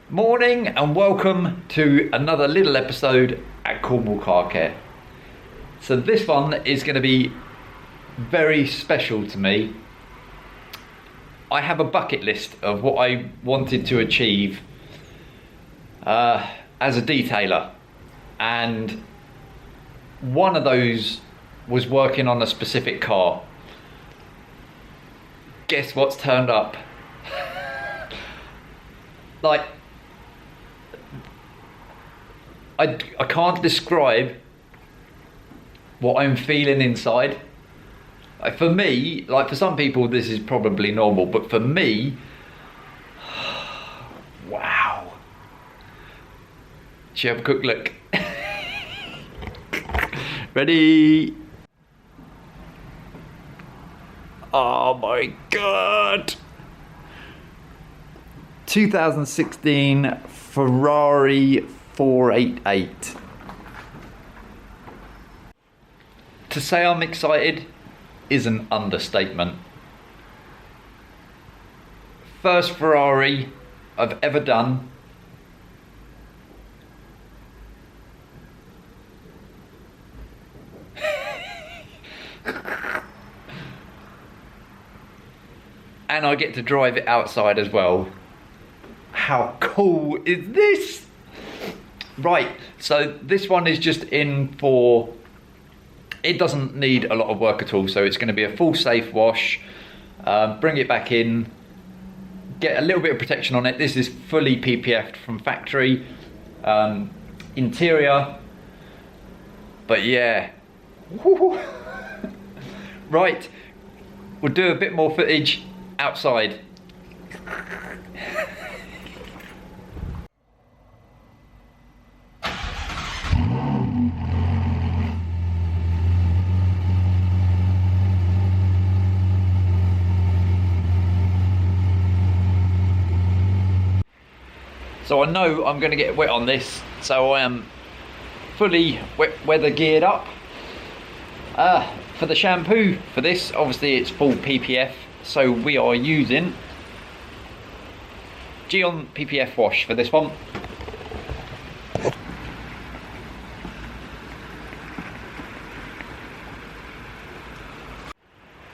Morning and welcome to another little episode at Cornwall Car Care. So this one is going to be very special to me. I have a bucket list of what I wanted to achieve as a detailer, and one of those was working on a specific car. Guess what's turned up? Like, I can't describe what I'm feeling inside. Like, for me, like for some people this is probably normal, but for me, wow. Should have a quick look. Ready? Oh my God. 2016 Ferrari 488. To say I'm excited is an understatement. First Ferrari I've ever done. And I get to drive it outside as well. How cool is this? Right, so this one is just in for, it doesn't need a lot of work at all, so it's going to be a full safe wash, bring it back in, get a little bit of protection on it. This is fully PPF'd from factory, interior, but yeah. Right, we'll do a bit more footage outside. So I know I'm going to get wet on this, so I am fully weather geared up. For the shampoo for this, obviously it's full PPF, so we are using Gyeon PPF Wash for this one.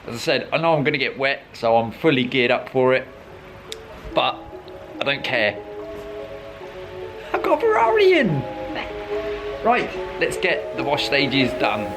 As I said, I know I'm going to get wet, so I'm fully geared up for it, but I don't care. I've got a Ferrari in! Right, let's get the wash stages done.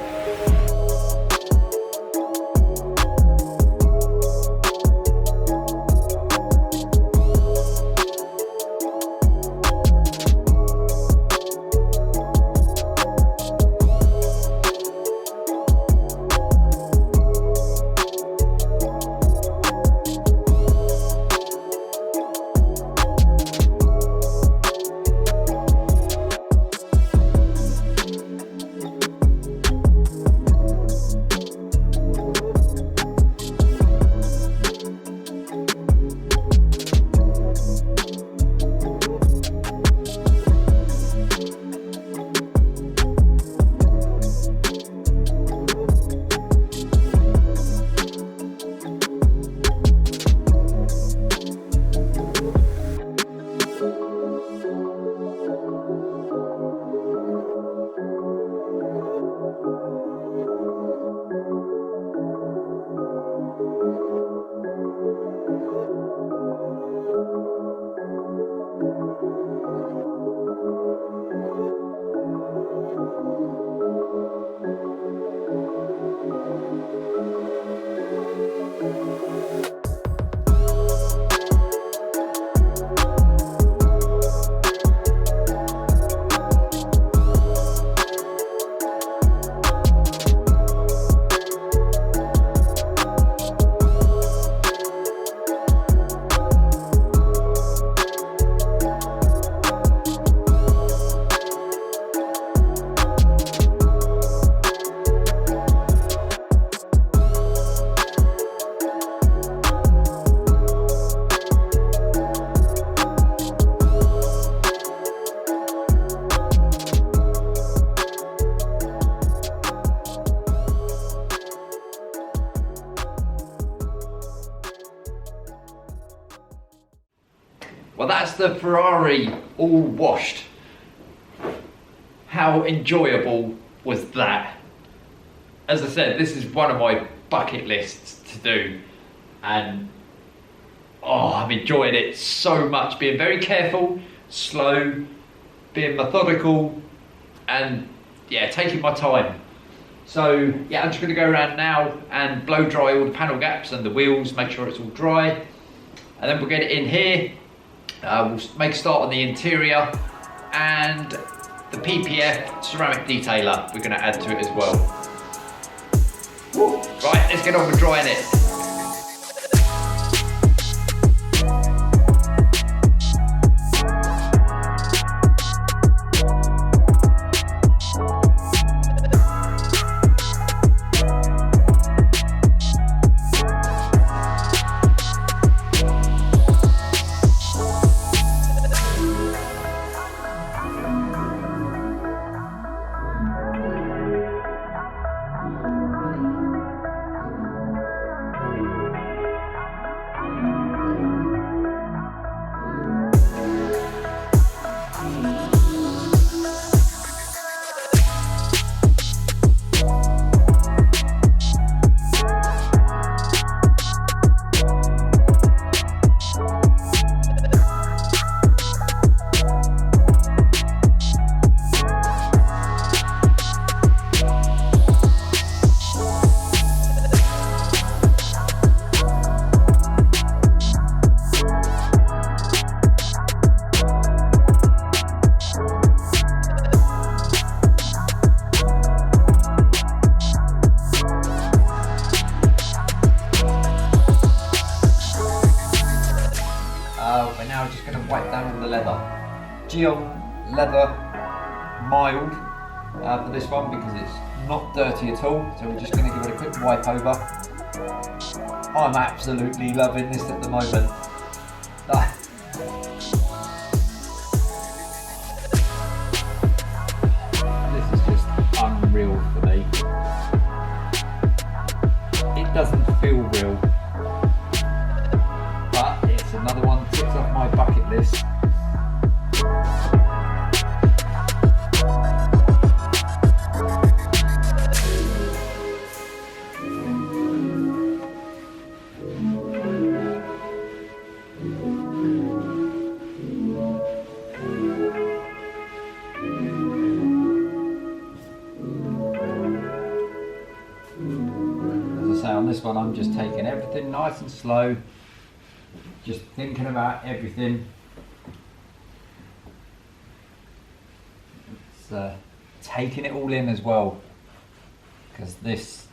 Well, that's the Ferrari all washed. How enjoyable was that? As I said, this is one of my bucket lists to do, and oh, I'm enjoying it so much. Being very careful, slow, being methodical, and yeah, taking my time. So yeah, I'm just going to go around now and blow dry all the panel gaps and the wheels, make sure it's all dry, and then we'll get it in here. We'll make a start on the interior, and the PPF ceramic detailer we're going to add to it as well. Right, let's get on with drying it. We're now just going to wipe down all the leather. Gyeon leather mild for this one because it's not dirty at all, so we're just going to give it a quick wipe over. I'm absolutely loving this at the moment. This is just unreal for me. It doesn't feel real, but it's another one that ticks off my bucket list. On this one, I'm just taking everything nice and slow, just thinking about everything. It's taking it all in as well, because this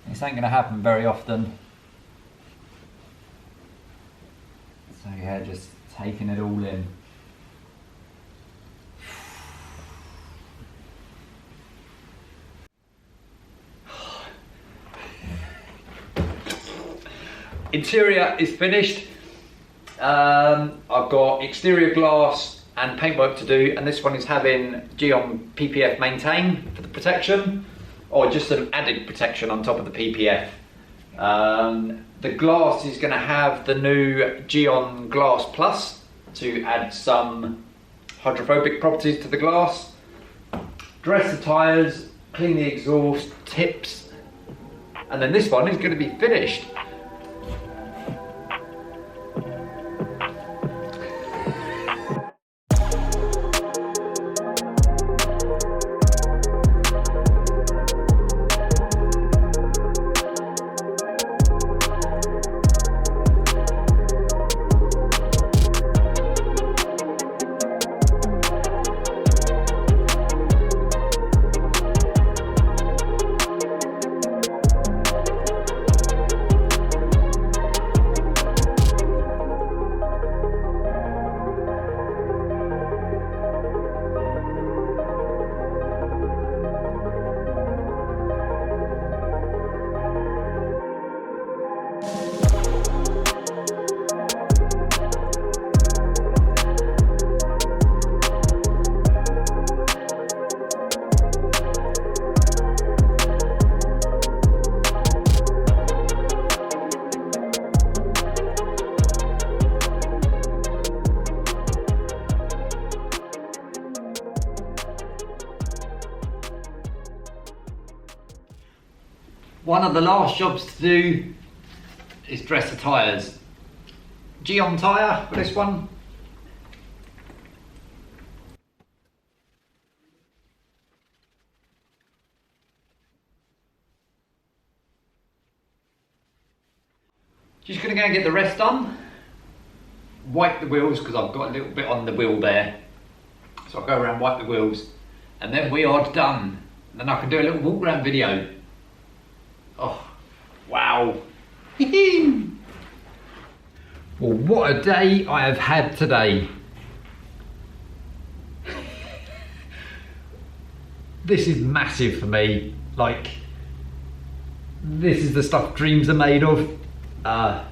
ain't going to happen very often. So yeah, just taking it all in. Interior is finished. I've got exterior glass and paintwork to do, and this one is having Gyeon PPF Maintain for the protection, or just some added protection on top of the PPF. The glass is going to have the new Gyeon Glass Plus to add some hydrophobic properties to the glass. Dress the tyres, clean the exhaust, tips, and then this one is going to be finished. One of the last jobs to do is dress the tyres. Gyeon Tire for this one. Just gonna go and get the rest done. Wipe the wheels because I've got a little bit on the wheel there. So I'll go around, wipe the wheels, and then we are done. And then I can do a little walk around video. Oh, wow. Well, what a day I have had today. This is massive for me. Like, this is the stuff dreams are made of. I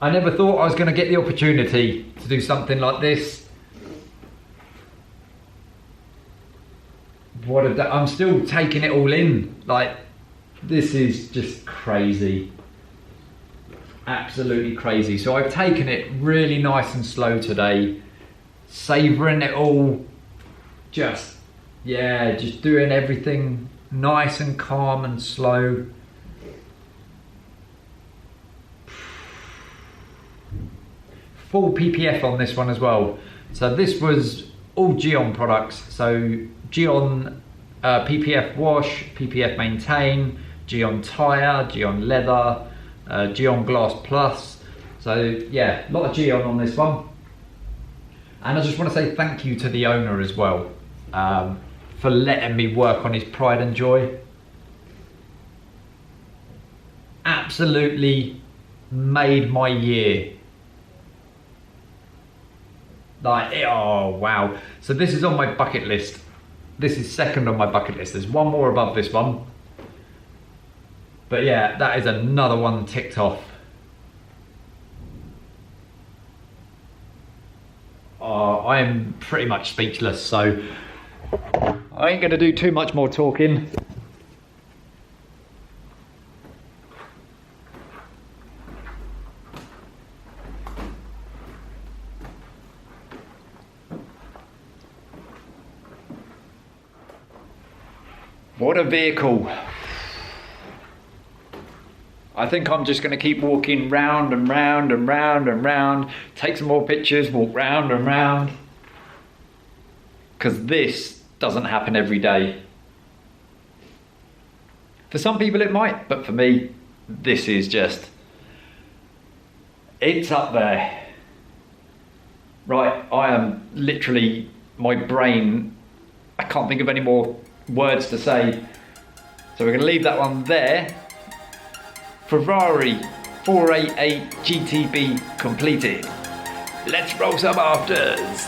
never thought I was going to get the opportunity to do something like this. What a day. I'm still taking it all in. Like, this is just crazy. Absolutely crazy. So I've taken it really nice and slow today, savouring it all. Just doing everything nice and calm and slow. Full PPF on this one as well. So this was all Gyeon products. So Gyeon PPF Wash, PPF Maintain, Gyeon Tire, Gyeon Leather, Gyeon Glass Plus. So yeah, a lot of Gyeon on this one. And I just want to say thank you to the owner as well, for letting me work on his pride and joy. Absolutely made my year. Like, oh wow. So this is on my bucket list. This is second on my bucket list. There's one more above this one. But yeah, that is another one ticked off. I am pretty much speechless, so I ain't gonna do too much more talking. What a vehicle. I think I'm just going to keep walking round and round and round and round, take some more pictures, walk round and round. Because this doesn't happen every day. For some people it might, but for me, this is just, it's up there. Right, I am literally, my brain, I can't think of any more words to say. So we're going to leave that one there. Ferrari 488 GTB completed. Let's roll some afters.